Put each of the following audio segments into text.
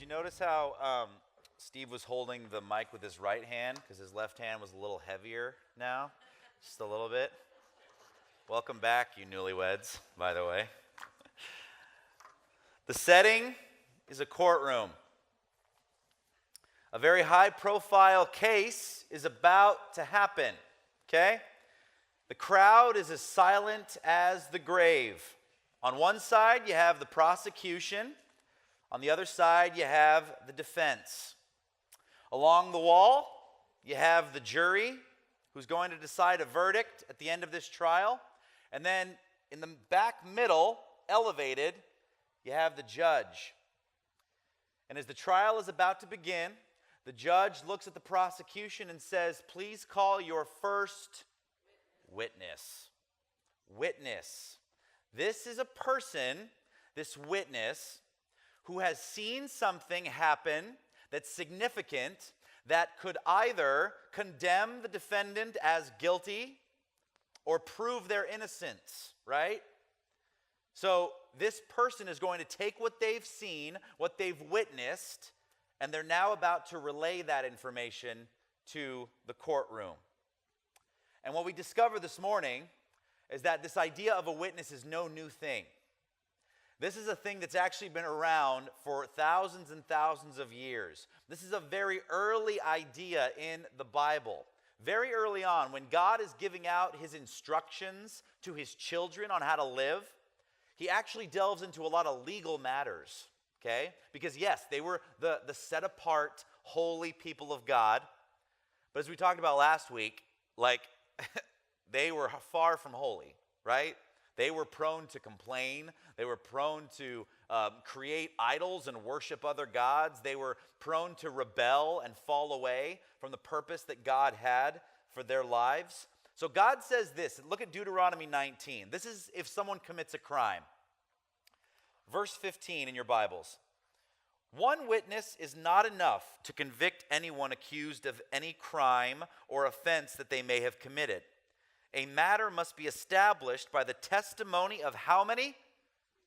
you notice how Steve was holding the mic with his right hand because his left hand was a little heavier now? Just a little bit. Welcome back, you newlyweds, by the way. The setting is a courtroom. A very high-profile case is about to happen, okay? The crowd is as silent as the grave. On one side, you have the prosecution. On the other side, you have the defense. Along the wall, you have the jury who's going to decide a verdict at the end of this trial. And then in the back middle, elevated, you have the judge. And as the trial is about to begin, the judge looks at the prosecution and says, "Please call your first witness." Witness. This is a person, this witness, who has seen something happen that's significant that could either condemn the defendant as guilty or prove their innocence, right? So this person is going to take what they've seen, what they've witnessed, and they're now about to relay that information to the courtroom. And what we discover this morning is that this idea of a witness is no new thing. This is a thing that's actually been around for thousands and thousands of years. This is a very early idea in the Bible. Very early on, when God is giving out his instructions to his children on how to live, he actually delves into a lot of legal matters, okay? Because yes, they were the set-apart, holy people of God. But as we talked about last week, they were far from holy, right? They were prone to complain. They were prone to create idols and worship other gods. They were prone to rebel and fall away from the purpose that God had for their lives. So God says this. Look at Deuteronomy 19. This is if someone commits a crime. Verse 15 in your Bibles. "One witness is not enough to convict anyone accused of any crime or offense that they may have committed. A matter must be established by the testimony of how many?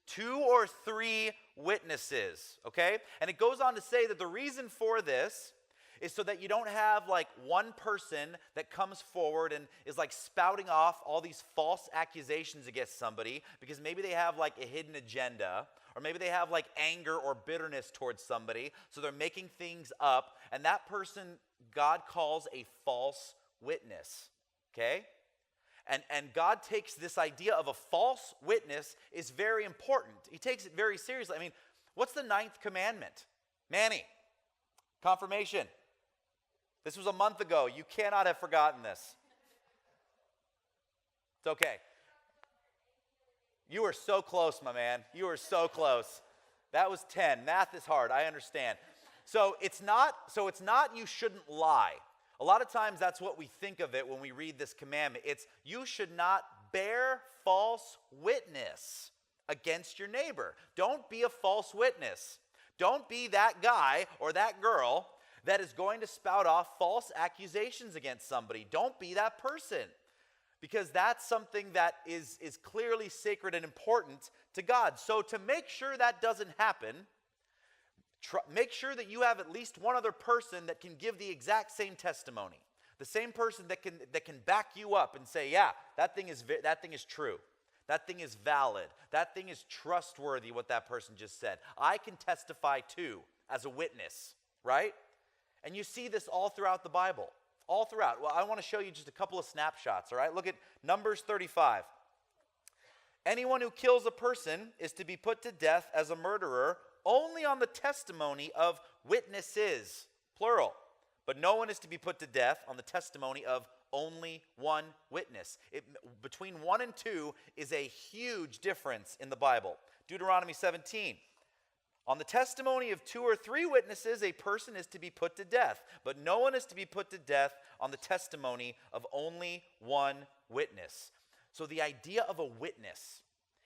2 or 3 witnesses, okay? And it goes on to say that the reason for this is so that you don't have one person that comes forward and is spouting off all these false accusations against somebody because maybe they have a hidden agenda, or maybe they have anger or bitterness towards somebody, so they're making things up, and that person God calls a false witness, okay? And God takes this idea of a false witness is very important. He takes it very seriously. I mean, what's the 9th commandment? Manny, confirmation. This was a month ago. You cannot have forgotten this. It's okay. You were so close, my man. You were so close. That was 10. Math is hard. I understand. So it's not you shouldn't lie. A lot of times that's what we think of it when we read this commandment. It's you should not bear false witness against your neighbor. Don't be a false witness. Don't be that guy or that girl that is going to spout off false accusations against somebody. Don't be that person, because that's something that is clearly sacred and important to God. So to make sure that doesn't happen, make sure that you have at least one other person that can give the exact same testimony. The same person that can back you up and say, yeah, that thing is true. That thing is valid. That thing is trustworthy, what that person just said. I can testify too as a witness, right? And you see this all throughout the Bible. All throughout. Well, I want to show you just a couple of snapshots, all right? Look at Numbers 35. "Anyone who kills a person is to be put to death as a murderer only on the testimony of witnesses," plural. "But no one is to be put to death on the testimony of only one witness." Between 1 and 2 is a huge difference in the Bible. Deuteronomy 17. "On the testimony of 2 or 3 witnesses, a person is to be put to death. But no one is to be put to death on the testimony of only one witness." So the idea of a witness,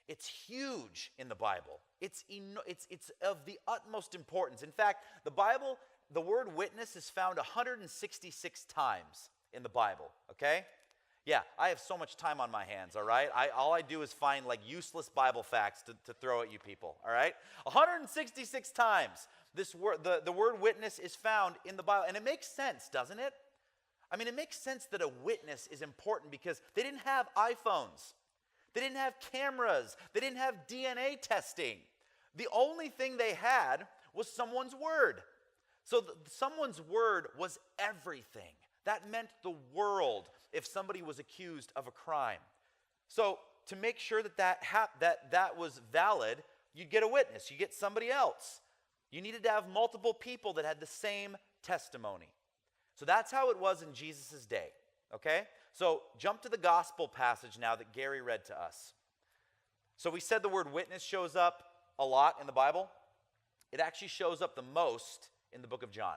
it's huge in the Bible. It's of the utmost importance. In fact, the Bible, the word witness is found 166 times in the Bible, okay? Yeah, I have so much time on my hands, all right? All I do is find like useless Bible facts to throw at you people, all right? 166 times this word, the word witness is found in the Bible. And it makes sense, doesn't it? I mean, it makes sense that a witness is important because they didn't have iPhones. They didn't have cameras. They didn't have DNA testing. The only thing they had was someone's word. So someone's word was everything. That meant the world if somebody was accused of a crime. So to make sure that was valid, you'd get a witness. You get somebody else. You needed to have multiple people that had the same testimony. So that's how it was in Jesus' day, okay? So jump to the gospel passage now that Gary read to us. So we said the word witness shows up a lot in the Bible. It actually shows up the most in the book of John.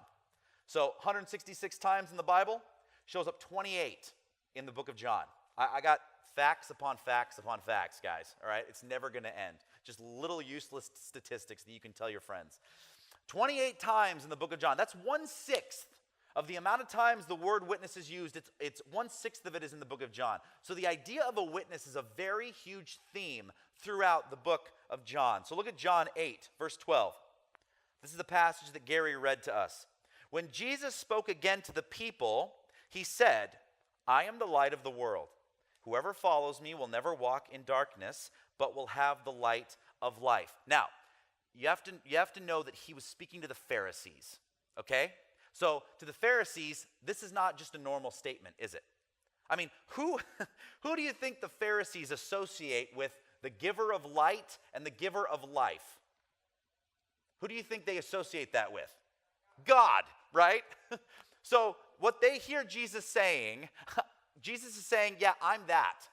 So 166 times in the Bible, shows up 28 in the book of John. I got facts upon facts upon facts, guys, all right? It's never going to end. Just little useless statistics that you can tell your friends. 28 times in the book of John. That's 1/6 of the amount of times the word witness is used. It's 1/6 of it is in the book of John. So the idea of a witness is a very huge theme throughout the book of John. So look at John 8, verse 12. This is the passage that Gary read to us. When Jesus spoke again to the people, he said, I am the light of the world. Whoever follows me will never walk in darkness, but will have the light of life. Now, you have to know that he was speaking to the Pharisees, okay? So to the Pharisees, this is not just a normal statement, is it? I mean, who do you think the Pharisees associate with the giver of light and the giver of life? Who do you think they associate that with? God, right? So what they hear Jesus saying, Jesus is saying, yeah, I'm that.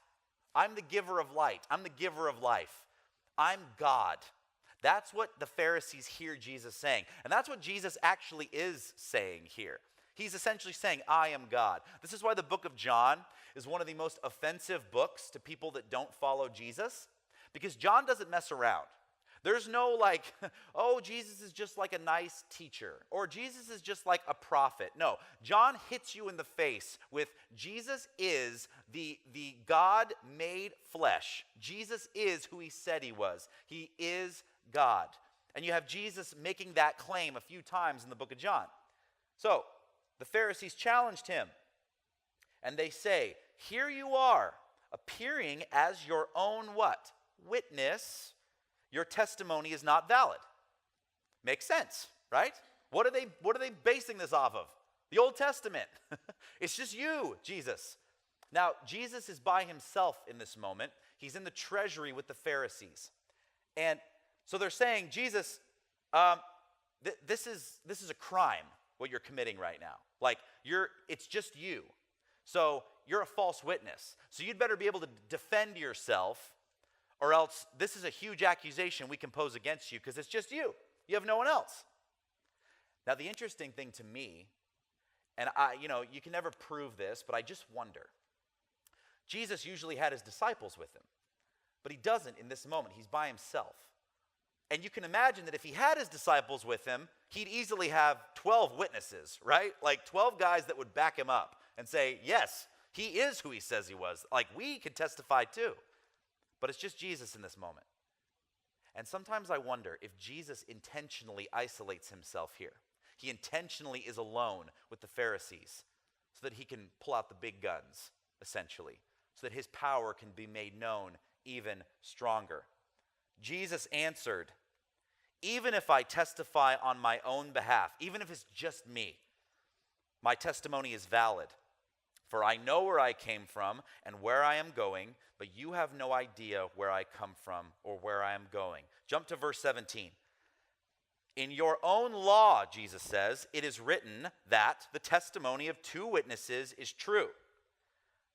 I'm the giver of light. I'm the giver of life. I'm God. That's what the Pharisees hear Jesus saying. And that's what Jesus actually is saying here. He's essentially saying, I am God. This is why the book of John is one of the most offensive books to people that don't follow Jesus, because John doesn't mess around. There's no like, oh, Jesus is just like a nice teacher, or Jesus is just like a prophet. No, John hits you in the face with Jesus is the God made flesh. Jesus is who he said he was. He is God. And you have Jesus making that claim a few times in the book of John. So the Pharisees challenged him, and they say, here you are, appearing as your own what? Witness. Your testimony is not valid. Makes sense, right? What are they basing this off of? The Old Testament. It's just you, Jesus. Now, Jesus is by himself in this moment. He's in the treasury with the Pharisees. And so they're saying, Jesus, this is a crime, what you're committing right now. Like, it's just you. So you're a false witness. So you'd better be able to defend yourself, or else this is a huge accusation we can pose against you because it's just you. You have no one else. Now, the interesting thing to me, and you can never prove this, but I just wonder. Jesus usually had his disciples with him, but he doesn't in this moment. He's by himself. And you can imagine that if he had his disciples with him, he'd easily have 12 witnesses, right? Like 12 guys that would back him up and say, yes, he is who he says he was. Like we could testify too. But it's just Jesus in this moment. And sometimes I wonder if Jesus intentionally isolates himself here. He intentionally is alone with the Pharisees so that he can pull out the big guns, essentially, so that his power can be made known even stronger. Jesus answered, even if I testify on my own behalf, even if it's just me, my testimony is valid. For I know where I came from and where I am going, but you have no idea where I come from or where I am going. Jump to verse 17. In your own law, Jesus says, it is written that the testimony of two witnesses is true.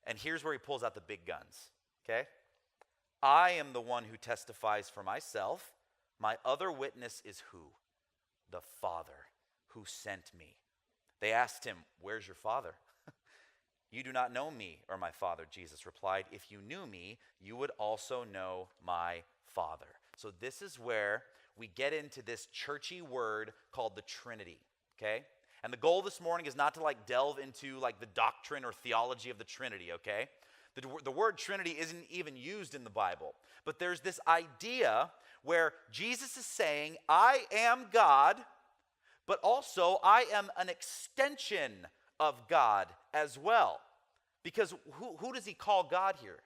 And here's where he pulls out the big guns, okay? I am the one who testifies for myself. My other witness is who? The Father who sent me. They asked him, where's your Father? You do not know me or my Father, Jesus replied. If you knew me, you would also know my Father. So this is where we get into this churchy word called the Trinity, okay? And the goal this morning is not to delve into the doctrine or theology of the Trinity, okay? The word Trinity isn't even used in the Bible. But there's this idea where Jesus is saying, I am God, but also I am an extension of God as well. Because who does he call God here?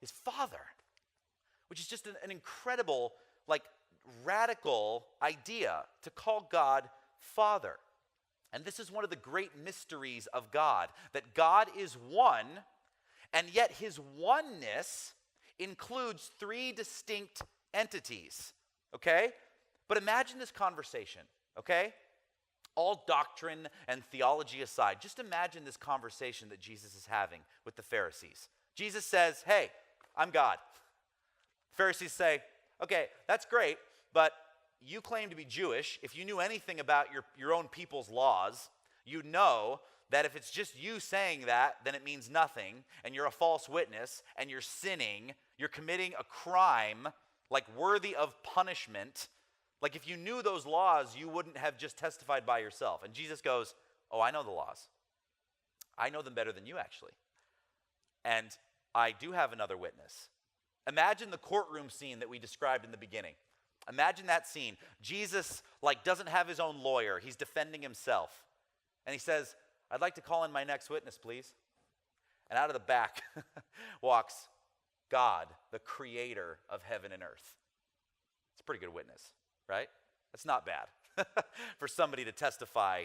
His Father, which is just an incredible, radical idea to call God Father. And this is one of the great mysteries of God, that God is one, and yet his oneness includes three distinct entities, okay? But imagine this conversation, okay? All doctrine and theology aside, just imagine this conversation that Jesus is having with the Pharisees. Jesus says, hey, I'm God. Pharisees say, okay, that's great, but you claim to be Jewish. If you knew anything about your own people's laws, you know that if it's just you saying that, then it means nothing, and you're a false witness, and you're sinning, you're committing a crime, worthy of punishment. If you knew those laws, you wouldn't have just testified by yourself. And Jesus goes, oh, I know the laws. I know them better than you, actually. And I do have another witness. Imagine the courtroom scene that we described in the beginning. Imagine that scene. Jesus, doesn't have his own lawyer. He's defending himself. And he says, I'd like to call in my next witness, please. And out of the back walks God, the creator of heaven and earth. It's a pretty good witness, right? That's not bad for somebody to testify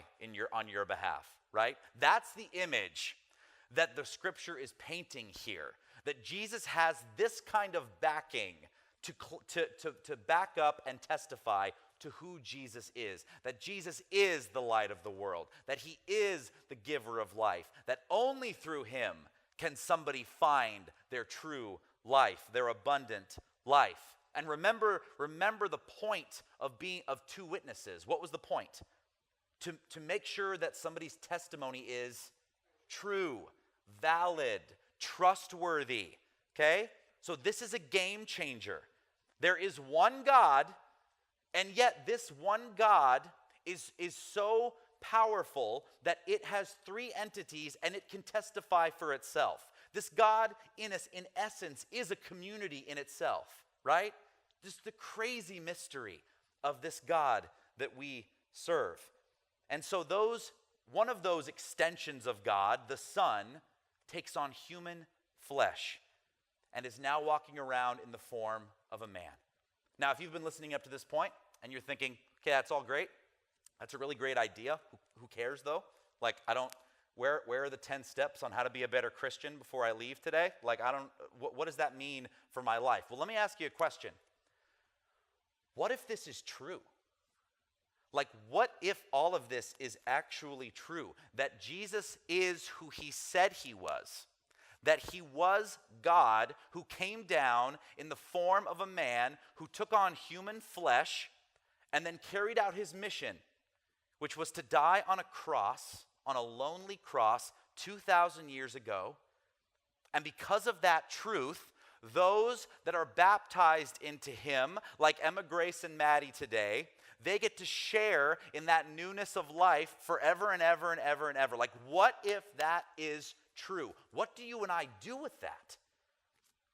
on your behalf, right? That's the image that the scripture is painting here, that Jesus has this kind of backing to back up and testify to who Jesus is, that Jesus is the light of the world, that he is the giver of life, that only through him can somebody find their true life, their abundant life. And remember the point of two witnesses. What was the point? To make sure that somebody's testimony is true, valid, trustworthy, okay? So this is a game changer. There is one God, and yet this one God is so powerful that it has three entities and it can testify for itself. This God, in essence, is a community in itself, right? Just the crazy mystery of this God that we serve. And so one of those extensions of God, the Son, takes on human flesh and is now walking around in the form of a man. Now, if you've been listening up to this point and you're thinking, okay, that's all great. That's a really great idea. Who cares, though? Where are the 10 steps on how to be a better Christian before I leave today? What does that mean for my life? Well, let me ask you a question. What if this is true? What if all of this is actually true? That Jesus is who he said he was. That he was God who came down in the form of a man who took on human flesh and then carried out his mission, which was to die on a cross, on a lonely cross 2,000 years ago. And because of that truth, those that are baptized into him, like Emma Grace and Maddie today, they get to share in that newness of life forever and ever and ever and ever. What if that is true? What do you and I do with that?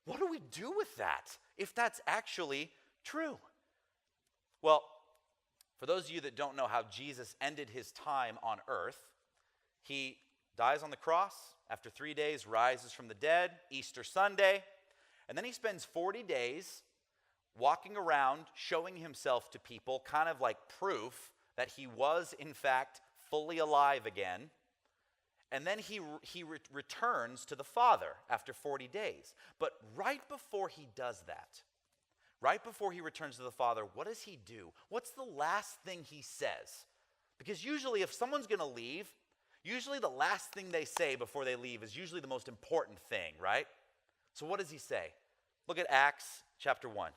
What do we do with that if that's actually true? Well, for those of you that don't know how Jesus ended his time on earth, he dies on the cross, after 3 days rises from the dead, Easter Sunday, and then he spends 40 days walking around showing himself to people, kind of like proof that he was in fact fully alive again. And then he returns to the Father after 40 days. But right before he does that, right before he returns to the Father, what does he do? What's the last thing he says? Because usually if someone's going to leave, usually the last thing they say before they leave is usually the most important thing, right? So what does he say? Look at Acts chapter 1.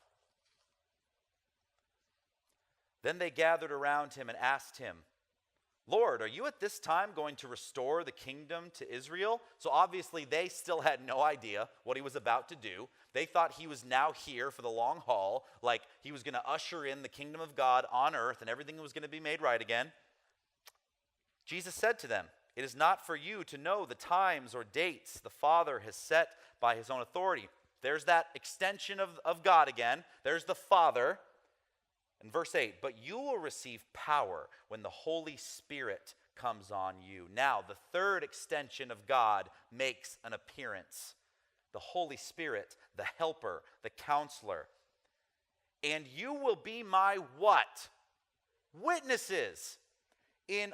Then they gathered around him and asked him, Lord, are you at this time going to restore the kingdom to Israel? So obviously they still had no idea what he was about to do. They thought he was now here for the long haul, like he was going to usher in the kingdom of God on earth and everything was going to be made right again. Jesus said to them, It is not for you to know the times or dates the Father has set by his own authority. There's that extension of God again. There's the Father. In verse 8, but you will receive power when the Holy Spirit comes on you. Now, the third extension of God makes an appearance. The Holy Spirit, the helper, the counselor. And you will be my what? Witnesses in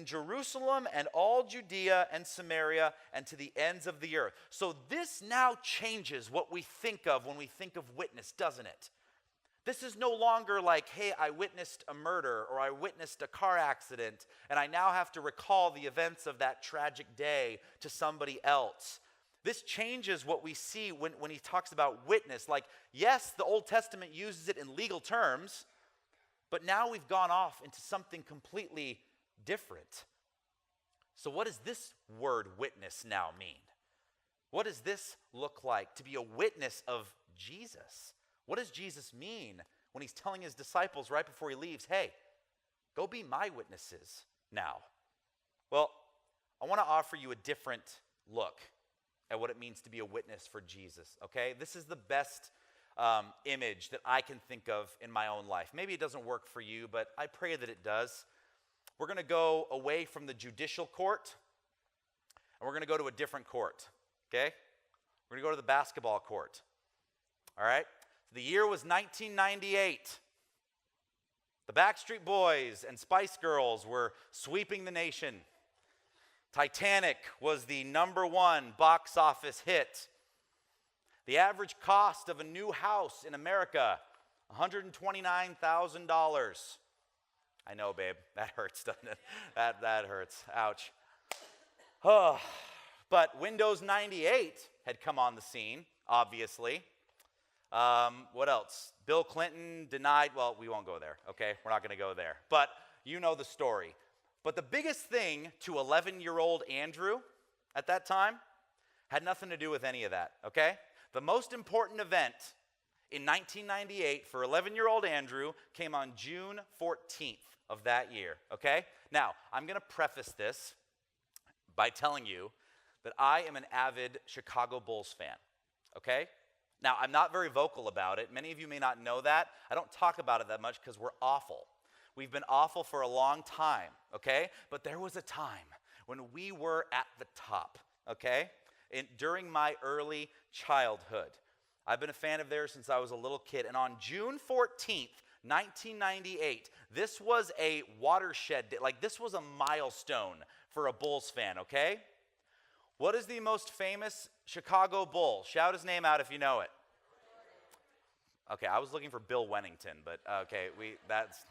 Jerusalem and all Judea and Samaria and to the ends of the earth. So this now changes what we think of when we think of witness, doesn't it? This is no longer like, hey, I witnessed a murder or I witnessed a car accident and I now have to recall the events of that tragic day to somebody else. This changes what we see when he talks about witness. Like, yes, the Old Testament uses it in legal terms, but now we've gone off into something completely different. So what does this word witness now mean? What does this look like to be a witness of Jesus? What does Jesus mean when he's telling his disciples right before he leaves, hey, go be my witnesses now? Well, I want to offer you a different look at what it means to be a witness for Jesus, okay? This is the best image that I can think of in my own life. Maybe it doesn't work for you, but I pray that it does. We're going to go away from the judicial court, and we're going to go to a different court, okay? We're going to go to the basketball court, all right? The year was 1998. The Backstreet Boys and Spice Girls were sweeping the nation. Titanic was the #1 box office hit. The average cost of a new house in America, $129,000. I know, babe, that hurts, doesn't it? That hurts. Ouch. Oh. But Windows 98 had come on the scene, obviously. What else? Bill Clinton denied, well, we won't go there, okay? We're not going to go there. But you know the story. But the biggest thing to 11-year-old Andrew at that time had nothing to do with any of that, okay? The most important event in 1998 for 11-year-old Andrew came on June 14th of that year, okay? Now, I'm going to preface this by telling you that I am an avid Chicago Bulls fan, okay? Now, I'm not very vocal about it. Many of you may not know that. I don't talk about it that much because we're awful. We've been awful for a long time, okay? But there was a time when we were at the top, okay? During my early childhood. I've been a fan of theirs since I was a little kid. And on June 14th, 1998, this was a watershed day. Like, this was a milestone for a Bulls fan, okay? What is the most famous Chicago Bull? Shout his name out if you know it. Okay, I was looking for Bill Wennington, but okay, that's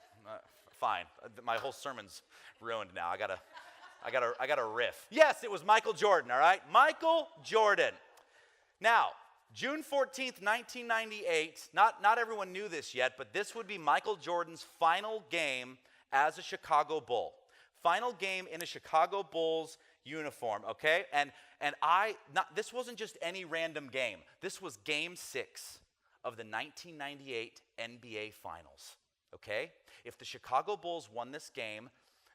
fine. My whole sermon's ruined now. I gotta riff. Yes, it was Michael Jordan, all right? Michael Jordan. Now, June 14th, 1998, not everyone knew this yet, but this would be Michael Jordan's final game as a Chicago Bull. Final game in a Chicago Bulls uniform, okay? And this wasn't just any random game. This was game 6 of the 1998 NBA Finals, okay? If the Chicago Bulls won this game,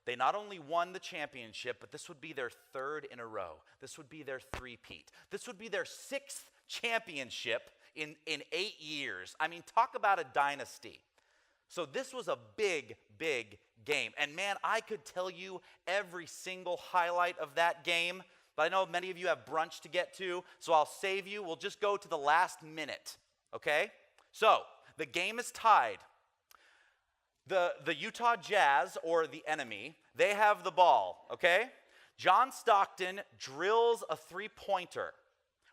they not only won the championship, but this would be their 3rd in a row. This would be their three-peat. This would be their 6th championship in 8 years. I mean, talk about a dynasty. So this was a big, big game. And man, I could tell you every single highlight of that game, but I know many of you have brunch to get to, so I'll save you. We'll just go to the last minute, okay? So the game is tied. The Utah Jazz, or the enemy, they have the ball, okay? John Stockton drills a three-pointer,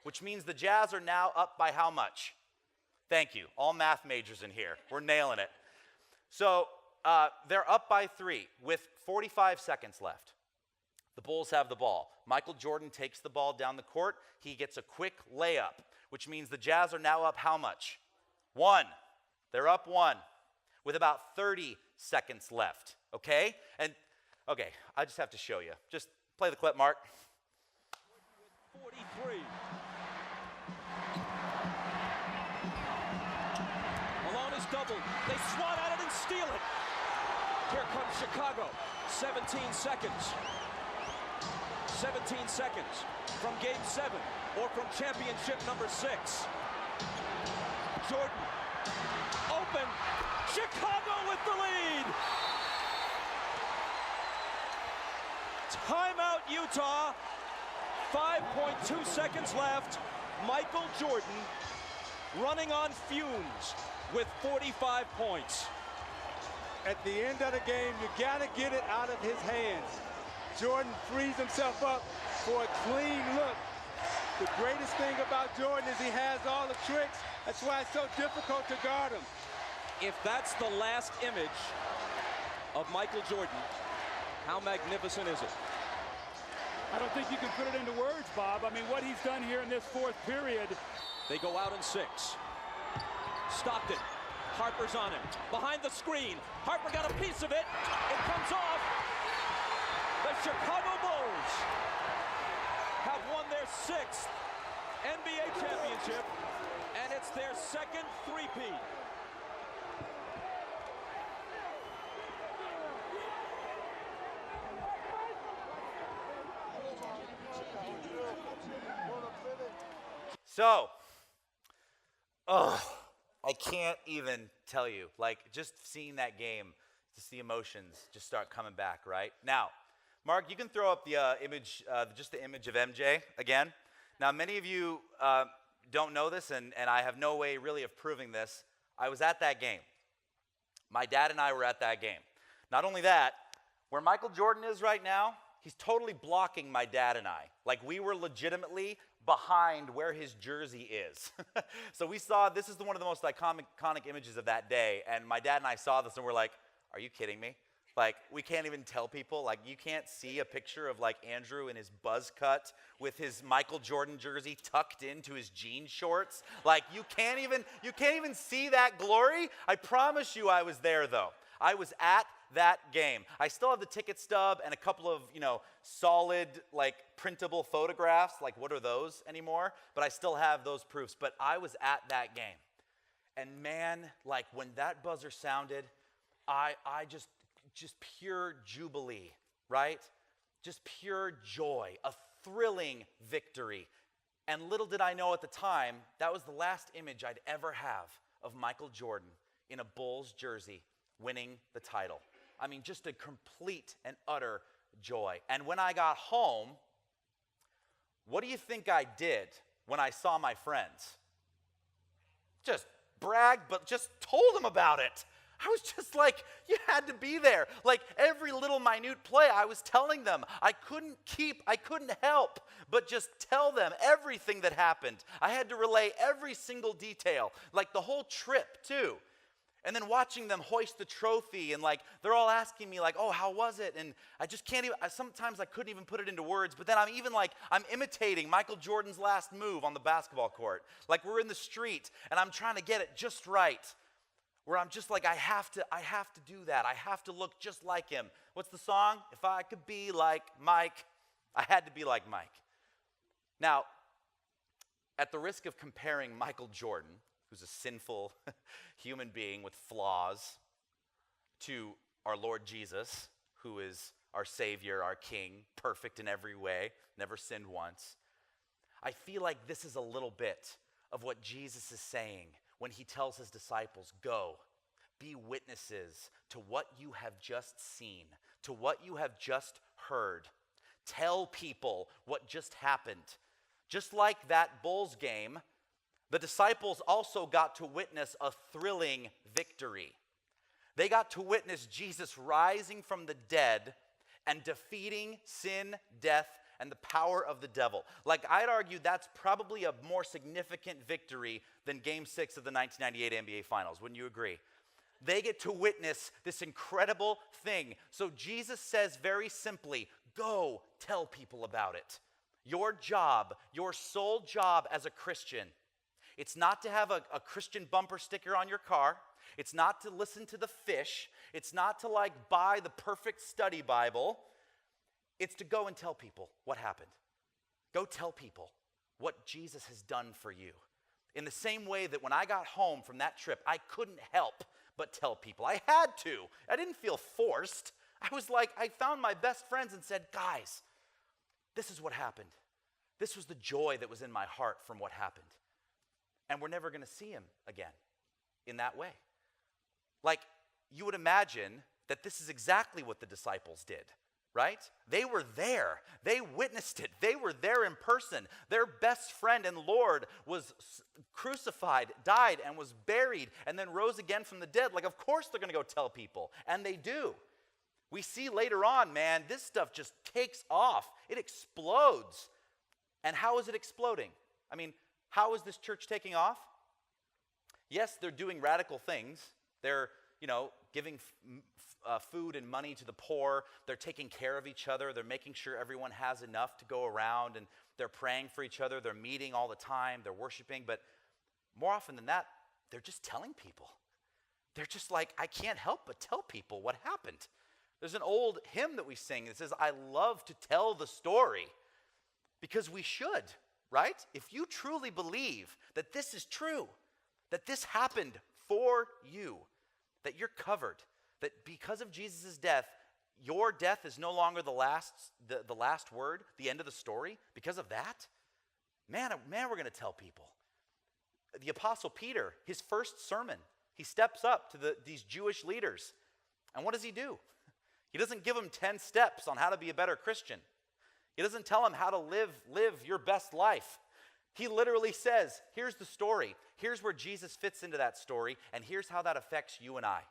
which means the Jazz are now up by how much? Thank you. All math majors in here. We're nailing it. So they're up by 3 with 45 seconds left. The Bulls have the ball. Michael Jordan takes the ball down the court. He gets a quick layup, which means the Jazz are now up how much? 1. They're up 1 with about 30 seconds left, okay? And, okay, I just have to show you. Just play the clip, Mark. 43. Malone is doubled. They swat at it and steal it. Here comes Chicago. 17 seconds. 17 seconds from Game 7 or from championship number 6. Jordan, open, Chicago with the lead. Timeout, Utah. 5.2 seconds left. Michael Jordan running on fumes with 45 points. At the end of the game, you gotta get it out of his hands. Jordan frees himself up for a clean look. The greatest thing about Jordan is he has all the tricks. That's why it's so difficult to guard him. If that's the last image of Michael Jordan, how magnificent is it? I don't think you can put it into words, Bob. I mean, what he's done here in this fourth period. They go out in 6. Stockton. Harper's on him. Behind the screen. Harper got a piece of it. It comes off. The Chicago Bulls have won their 6th NBA championship, and it's their second three-peat. So, I can't even tell you. Like, just seeing that game, just the emotions just start coming back, right? Now, Mark, you can throw up the image, just the image of MJ again. Now, many of you don't know this, and I have no way really of proving this. I was at that game. My dad and I were at that game. Not only that, where Michael Jordan is right now, he's totally blocking my dad and I. Like, we were legitimately behind where his jersey is. So we saw, this is one of the most iconic images of that day, and my dad and I saw this and we're like, are you kidding me? Like, we can't even tell people, like, you can't see a picture of like Andrew in his buzz cut with his Michael Jordan jersey tucked into his jean shorts. Like, you can't even see that glory. I promise you I was there though. I was at that game. I still have the ticket stub and a couple of, solid, like, printable photographs. Like, what are those anymore? But I still have those proofs. But I was at that game. And man, like, when that buzzer sounded, I just pure jubilee, right? Just pure joy, a thrilling victory. And little did I know at the time, that was the last image I'd ever have of Michael Jordan in a Bulls jersey winning the title. I mean, just a complete and utter joy. And when I got home, what do you think I did when I saw my friends? Just bragged, but just told them about it. I was just like, you had to be there. Like, every little minute play, I was telling them. I couldn't help but just tell them everything that happened. I had to relay every single detail, like the whole trip too. And then watching them hoist the trophy, and like, they're all asking me like, oh, how was it? And I just can't even, sometimes I couldn't even put it into words, but then I'm imitating Michael Jordan's last move on the basketball court. Like, we're in the street, and I'm trying to get it just right. Where I'm just like, I have to do that. I have to look just like him. What's the song? If I could be like Mike, I had to be like Mike. Now, at the risk of comparing Michael Jordan, who's a sinful human being with flaws, to our Lord Jesus, who is our Savior, our King, perfect in every way, never sinned once, I feel like this is a little bit of what Jesus is saying when he tells his disciples, go, be witnesses to what you have just seen, to what you have just heard. Tell people what just happened. Just like that Bulls game, the disciples also got to witness a thrilling victory. They got to witness Jesus rising from the dead and defeating sin, death, and the power of the devil. Like, I'd argue that's probably a more significant victory than Game 6 of the 1998 NBA Finals. Wouldn't you agree? They get to witness this incredible thing. So Jesus says very simply, go tell people about it. Your job, your sole job as a Christian, it's not to have a Christian bumper sticker on your car. It's not to listen to the fish. It's not to like buy the perfect study Bible. It's to go and tell people what happened. Go tell people what Jesus has done for you. In the same way that when I got home from that trip, I couldn't help but tell people. I had to. I didn't feel forced. I was like, I found my best friends and said, guys, this is what happened. This was the joy that was in my heart from what happened. And we're never going to see him again in that way. Like, you would imagine that this is exactly what the disciples did, right? They were there. They witnessed it. They were there in person. Their best friend and Lord was crucified, died, and was buried, and then rose again from the dead. Like, of course they're going to go tell people, and they do. We see later on, man, this stuff just takes off. It explodes. And how is it exploding? I mean, how is this church taking off? Yes, they're doing radical things. They're, giving food and money to the poor. They're taking care of each other. They're making sure everyone has enough to go around, and they're praying for each other. They're meeting all the time. They're worshiping. But more often than that, they're just telling people. They're just like, I can't help but tell people what happened. There's an old hymn that we sing that says, I love to tell the story, because we should, right? If you truly believe that this is true, that this happened for you, that you're covered, that because of Jesus' death, your death is no longer the last word, the end of the story, because of that, man, we're going to tell people. The Apostle Peter, his first sermon, he steps up to these Jewish leaders, and what does he do? He doesn't give them 10 steps on how to be a better Christian. He doesn't tell them how to live your best life. He literally says, here's the story. Here's where Jesus fits into that story, and here's how that affects you and I.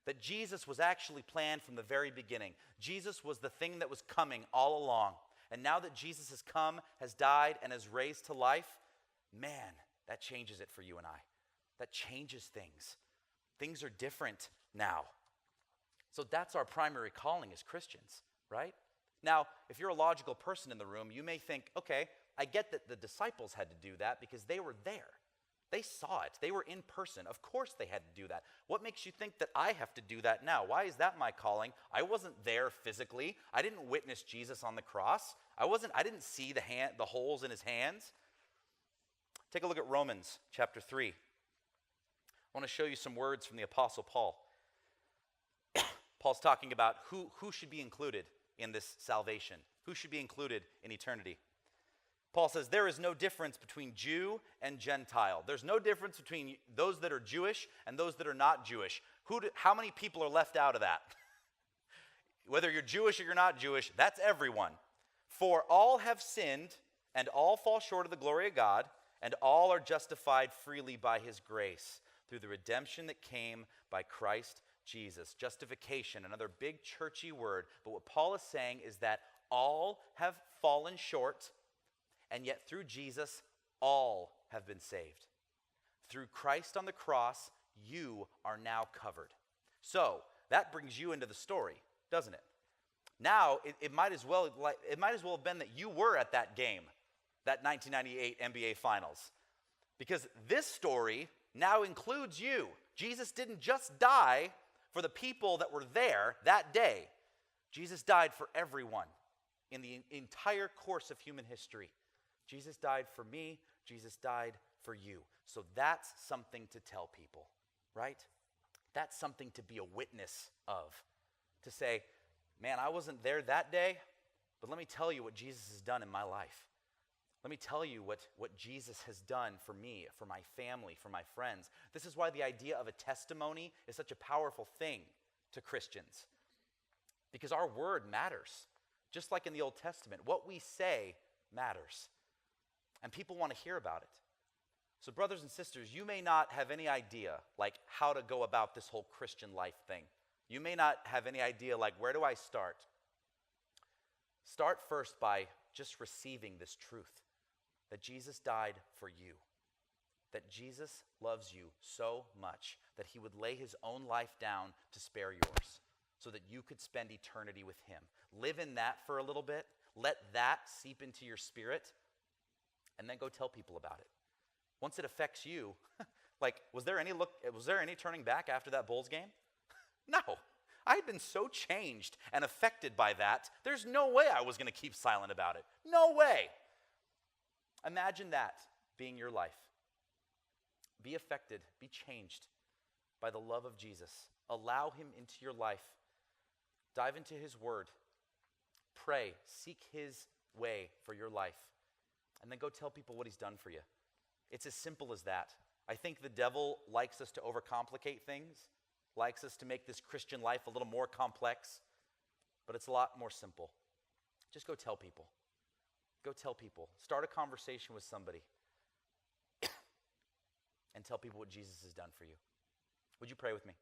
That Jesus was actually planned from the very beginning. Jesus was the thing that was coming all along. And now that Jesus has come, has died, and has raised to life, man, that changes it for you and I. That changes things. Things are different now. So that's our primary calling as Christians, right? Now, if you're a logical person in the room, you may think, okay, I get that the disciples had to do that because they were there. They saw it. They were in person. Of course they had to do that. What makes you think that I have to do that now? Why is that my calling? I wasn't there physically. I didn't witness Jesus on the cross. I didn't see the holes in his hands. Take a look at Romans chapter 3. I want to show you some words from the Apostle Paul. Paul's talking about who should be included in this salvation. Who should be included in eternity? Paul says, there is no difference between Jew and Gentile. There's no difference between those that are Jewish and those that are not Jewish. How many people are left out of that? Whether you're Jewish or you're not Jewish, that's everyone. For all have sinned and all fall short of the glory of God, and all are justified freely by his grace through the redemption that came by Christ Jesus. Justification, another big churchy word. But what Paul is saying is that all have fallen short, and yet through Jesus, all have been saved. Through Christ on the cross, you are now covered. So that brings you into the story, doesn't it? Now it might as well have been that you were at that game, that 1998 NBA Finals, because this story now includes you. Jesus didn't just die for the people that were there that day. Jesus died for everyone in the entire course of human history. Jesus died for me. Jesus died for you. So that's something to tell people, right? That's something to be a witness of. To say, man, I wasn't there that day, but let me tell you what Jesus has done in my life. Let me tell you what Jesus has done for me, for my family, for my friends. This is why the idea of a testimony is such a powerful thing to Christians. Because our word matters. Just like in the Old Testament, what we say matters. And people want to hear about it. So brothers and sisters, you may not have any idea like how to go about this whole Christian life thing. You may not have any idea like, where do I start? Start first by just receiving this truth. That Jesus died for you. That Jesus loves you so much that he would lay his own life down to spare yours so that you could spend eternity with him. Live in that for a little bit. Let that seep into your spirit and then go tell people about it. Once it affects you, like, was there any turning back after that Bulls game? No. I had been so changed and affected by that, there's no way I was going to keep silent about it. No way. Imagine that being your life. Be affected, be changed by the love of Jesus. Allow him into your life. Dive into his word. Pray, seek his way for your life. And then go tell people what he's done for you. It's as simple as that. I think the devil likes us to overcomplicate things, likes us to make this Christian life a little more complex, but it's a lot more simple. Just go tell people. Go tell people. Start a conversation with somebody and tell people what Jesus has done for you. Would you pray with me?